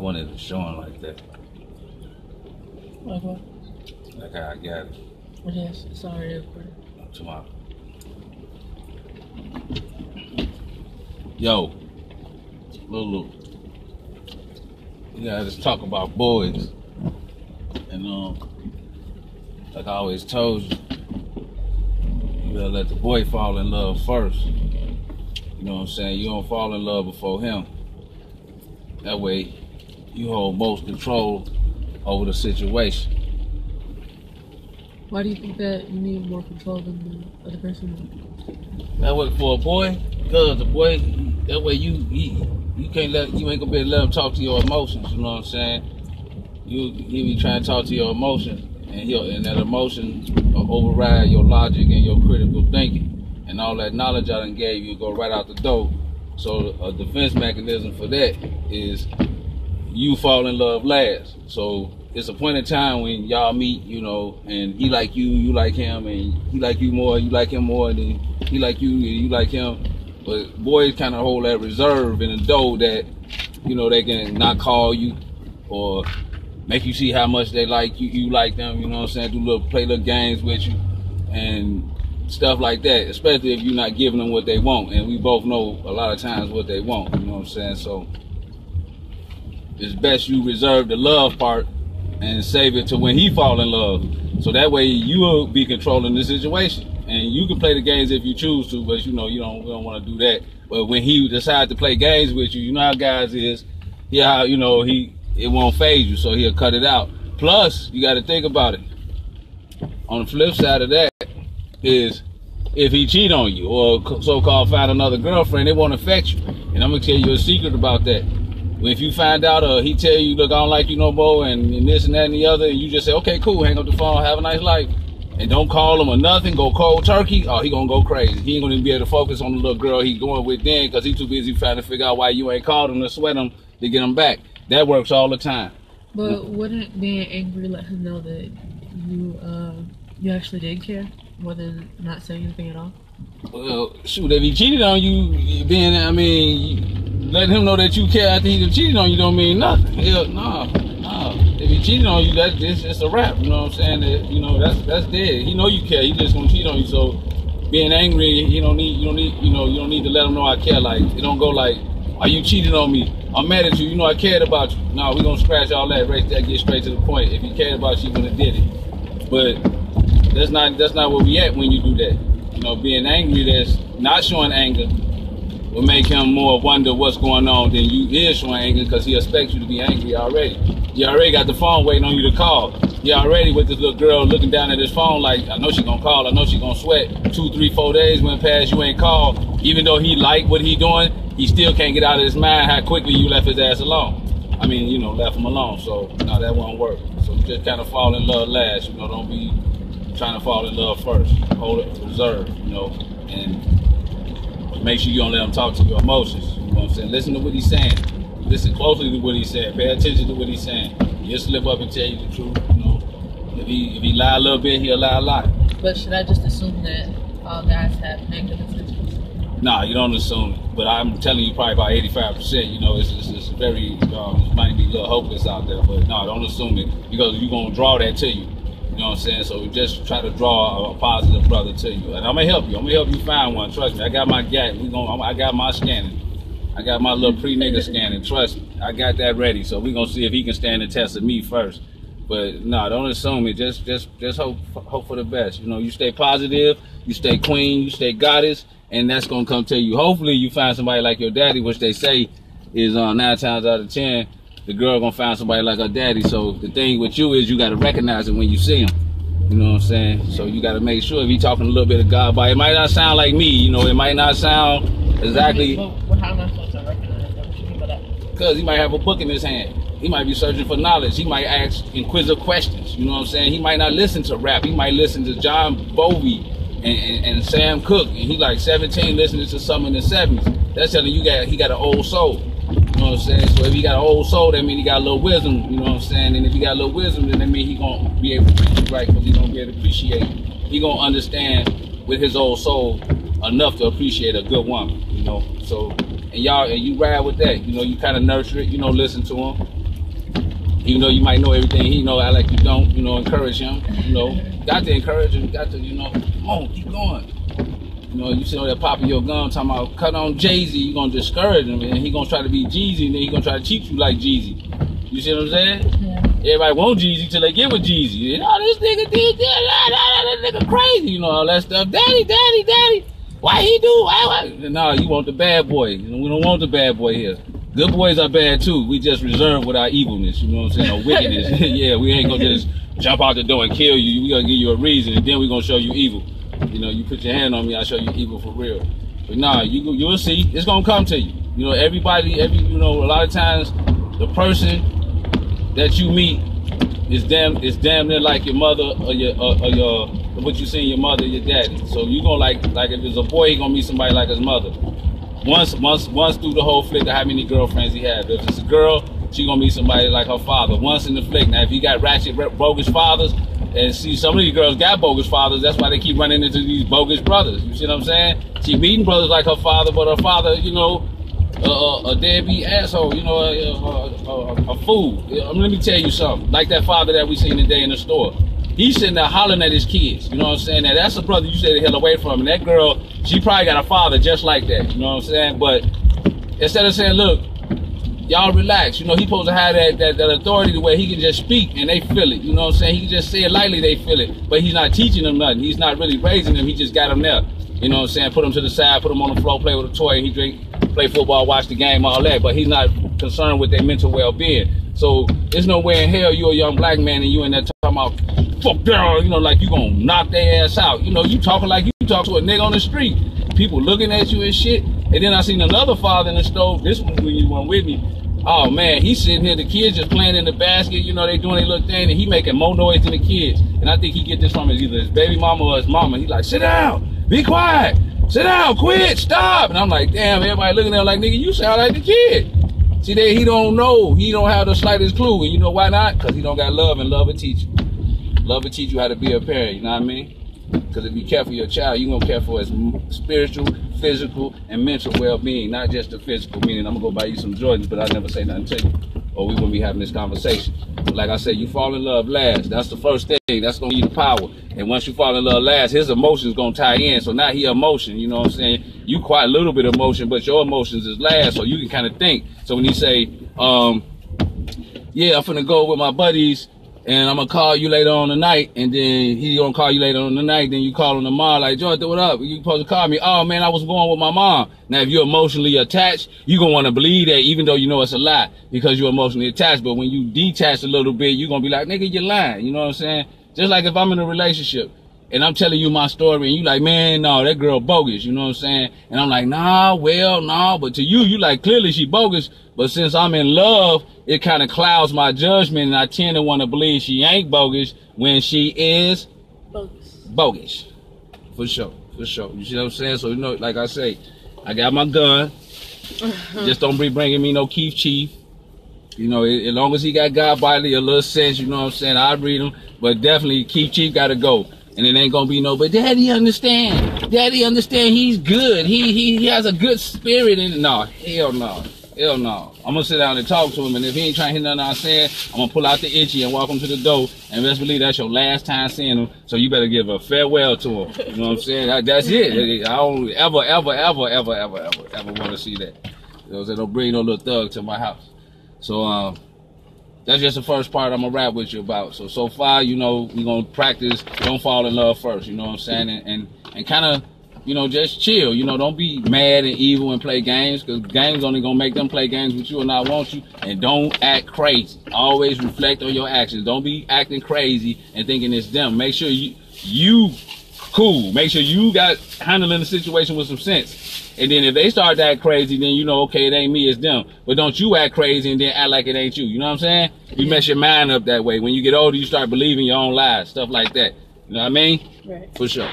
wanted to show him like that. Like what? Like how I got it. Yes, it's already recorded. Tomorrow. Yo, Lulu. Yeah, let's talk about boys. And like I always told you, you gotta let the boy fall in love first. You know what I'm saying? You don't fall in love before him. That way, you hold most control over the situation. Why do you think that you need more control than the other person? That way for a boy, because the boy, that way you ain't gonna be able to let him talk to your emotions. You know what I'm saying? You be trying to talk to your emotions, and that emotion will override your logic and your critical thinking, and all that knowledge I done gave you go right out the door. So a defense mechanism for that is you fall in love last. So it's a point in time when y'all meet, you know, and he like you, you like him, and he like you more, you like him more, than he like you, and you like him. But boys kind of hold that reserve in the door that, you know, they can not call you or make you see how much they like you, you like them, you know what I'm saying, play little games with you and stuff like that, especially if you're not giving them what they want. And we both know a lot of times what they want, you know what I'm saying? So it's best you reserve the love part and save it to when he fall in love. So that way you will be controlling the situation. And you can play the games if you choose to, but you know, we don't want to do that. But when he decides to play games with you, you know how guys is, yeah, you know, it won't phase you, so he'll cut it out. Plus, you got to think about it. On the flip side of that is if he cheat on you or so-called find another girlfriend, it won't affect you. And I'm going to tell you a secret about that. If you find out he tell you, look, I don't like you no more, and this and that and the other, and you just say, okay, cool, hang up the phone, have a nice life, and don't call him or nothing, go cold turkey, he gonna go crazy. He ain't gonna be able to focus on the little girl he's going with then because he's too busy trying to figure out why you ain't called him to sweat him to get him back. That works all the time. But wouldn't being angry let him know that you actually did care more than not saying anything at all? Well, shoot, if he cheated on you, letting him know that you care after he cheated on you don't mean nothing. Hell, no. If he cheated on you, it's just a wrap. You know what I'm saying? That, you know, that's dead. He know you care. He just gonna cheat on you. So being angry, you don't need to let him know I care. Like it don't go like, are you cheating on me? I'm mad at you. You know I cared about you. No, we gonna scratch all that right there. Get straight to the point. If he cared about you, he would have did it. But that's not where we at when you do that. You know, being angry that's not showing anger will make him more wonder what's going on than you is showing anger because he expects you to be angry already. You already got the phone waiting on you to call. You already with this little girl looking down at his phone like, I know she gonna call, I know she gonna sweat. 2, 3, 4 days went past, you ain't called. Even though he like what he doing, he still can't get out of his mind how quickly you left his ass alone. I mean, you know, left him alone. So, no, that won't work. So you just kind of fall in love last, you know, don't be trying to fall in love first. Hold it, reserve, you know, and make sure you don't let him talk to your emotions. You know what I'm saying? Listen to what he's saying. Listen closely to what he's saying. Pay attention to what he's saying. He'll slip up and tell you the truth. You know, if he lie a little bit, he'll lie a lot. But should I just assume that all guys have negative intentions? Nah, you don't assume it. But I'm telling you, probably about 85%. You know, it's very it might be a little hopeless out there. But no, don't assume it because you're gonna draw that to you. You know what I'm saying? So just try to draw a positive brother to you. And I'm gonna help you. I'm gonna help you find one. Trust me. I got my gap. I got my scanning. I got my little pre-nigga scanning. Trust me. I got that ready. So we're gonna see if he can stand the test of me first. But no, don't assume it. Just hope for the best. You know, you stay positive, you stay queen, you stay goddess, and that's gonna come to you. Hopefully you find somebody like your daddy, which they say is 9 times out of 10. The girl gonna find somebody like her daddy. So the thing with you is you gotta recognize it when you see him. You know what I'm saying? So you gotta make sure if he talking a little bit of God, but it might not sound like me. You know, it might not sound exactly. But how am I supposed to recognize that? What you mean by that? Because he might have a book in his hand. He might be searching for knowledge. He might ask inquisitive questions. You know what I'm saying? He might not listen to rap. He might listen to John Bovey and Sam Cooke. And he like 17 listening to something in the 70s. That's telling you he got an old soul. You know what I'm saying? So if he got an old soul, that means he got a little wisdom, you know what I'm saying? And if he got a little wisdom, then that means he gonna be able to treat you right because he gonna be able to appreciate. He gonna understand with his old soul enough to appreciate a good woman, you know? So, and you ride with that, you know, you kind of nurture it, you know, listen to him. Even though you might know everything he know, act like you don't, you know, encourage him, you know. Got to encourage him, got to, you know, come on, keep going. You know, you see all that popping your gun, talking about cut on Jay-Z, you gonna discourage him, and he gonna try to be Jeezy, and then he gonna try to cheat you like Jeezy. You see what I'm saying? Yeah. Everybody want Jeezy till they get with Jeezy. You know, this nigga did that, this nigga crazy, you know, all that stuff. Daddy, why he do? Why? Nah, you want the bad boy. You know, we don't want the bad boy here. Good boys are bad too. We just reserve with our evilness, you know what I'm saying, or wickedness. Yeah, we ain't gonna just jump out the door and kill you. We gonna give you a reason, and then we gonna show you evil. You know, you put your hand on me, I'll show you evil for real. But nah, you'll see, it's gonna come to you. You know, you know, a lot of times the person that you meet is damn near like your mother or your what you see in your mother or your daddy. So you gonna like if it's a boy, he gonna meet somebody like his mother. Once through the whole flick of how many girlfriends he had. If it's a girl, she gonna meet somebody like her father. Once in the flick. Now if you got ratchet, bogus fathers, and see some of these girls got bogus fathers, that's why they keep running into these bogus brothers. You see what I'm saying? She meeting brothers like her father, but her father, you know, a deadbeat asshole, you know, a fool. Let me tell you something. Like that father that we seen today in the store. He's sitting there hollering at his kids. You know what I'm saying? Now that's a brother you stay the hell away from. And that girl, she probably got a father just like that. You know what I'm saying? But instead of saying, look, y'all relax. You know, he supposed to have that authority to where he can just speak and they feel it. You know what I'm saying? He can just say it lightly, they feel it. But he's not teaching them nothing. He's not really raising them. He just got them there. You know what I'm saying? Put them to the side, put them on the floor, play with a toy, he drink, play football, watch the game, all that. But he's not concerned with their mental well-being. So there's no way in hell you're a young black man and you in there talking about, fuck girl, you know, like you gonna knock their ass out. You know, you talking like you talk to a nigga on the street. People looking at you and shit. And then I seen another father in the stove. This one when you went with me. Oh man, he's sitting here, the kids just playing in the basket, you know, they doing their little thing, and he making more noise than the kids. And I think he get this from either his baby mama or his mama. He's like, sit down, be quiet, sit down, quit, stop. And I'm like, damn, everybody looking at him like, nigga, you sound like the kid. See, he don't know, he don't have the slightest clue. And you know why not? Because he don't got love, and love will teach you. Love will teach you how to be a parent, you know what I mean? Because if you care for your child, you're going to care for his spiritual, physical, and mental well-being, not just the physical, meaning I'm going to go buy you some Jordans, but I never say nothing to you, or we wouldn't be having this conversation. Like I said, you fall in love last. That's the first thing. That's going to give you the power. And once you fall in love last, his emotions going to tie in. So now he emotion, you know what I'm saying? You quite a little bit of emotion, but your emotions is last, so you can kind of think. So when he say, yeah, I'm finna go with my buddies, and I'm gonna call you later on tonight, and then he gonna call you later on tonight, then you call him tomorrow, like, Jordan, what up? You supposed to call me. Oh man, I was going with my mom. Now if you're emotionally attached, you gonna wanna believe that even though you know it's a lie, because you're emotionally attached. But when you detach a little bit, you're gonna be like, nigga, you're lying. You know what I'm saying? Just like if I'm in a relationship and I'm telling you my story and you like, man, no, that girl bogus, you know what I'm saying? And I'm like, nah, well, no, but to you like, clearly she bogus. But since I'm in love, it kind of clouds my judgment, and I tend to want to believe she ain't bogus when she is bogus. For sure, for sure. You see what I'm saying? So, you know, like I say, I got my gun. Just don't be bringing me no Keith Chief. You know, as long as he got God bodily, a little sense, you know what I'm saying, I read him. But definitely Keith Chief got to go. And it ain't gonna be no, but Daddy understand. Daddy understand he's good. He has a good spirit in it. No, hell no. Hell no. I'm gonna sit down and talk to him, and if he ain't trying to hear nothing I'm saying, I'm gonna pull out the itchy and walk him to the door, and best believe that's your last time seeing him, so you better give a farewell to him. You know what I'm saying? That's it. I don't ever want to see that. You know what I'm saying? Don't bring no little thug to my house. So, that's just the first part I'm gonna rap with you about. So far, you know, we're gonna practice don't fall in love first, you know what I'm saying? And kind of, you know, just chill. You know, don't be mad and evil and play games, because games only gonna make them play games with you and not want you. And don't act crazy. Always reflect on your actions. Don't be acting crazy and thinking it's them. Make sure you cool. Make sure you got handling the situation with some sense. And then if they start to act crazy, then you know, okay, it ain't me, it's them. But don't you act crazy and then act like it ain't you. You know what I'm saying? You mess your mind up that way. When you get older, you start believing your own lies, stuff like that. You know what I mean? Right. For sure.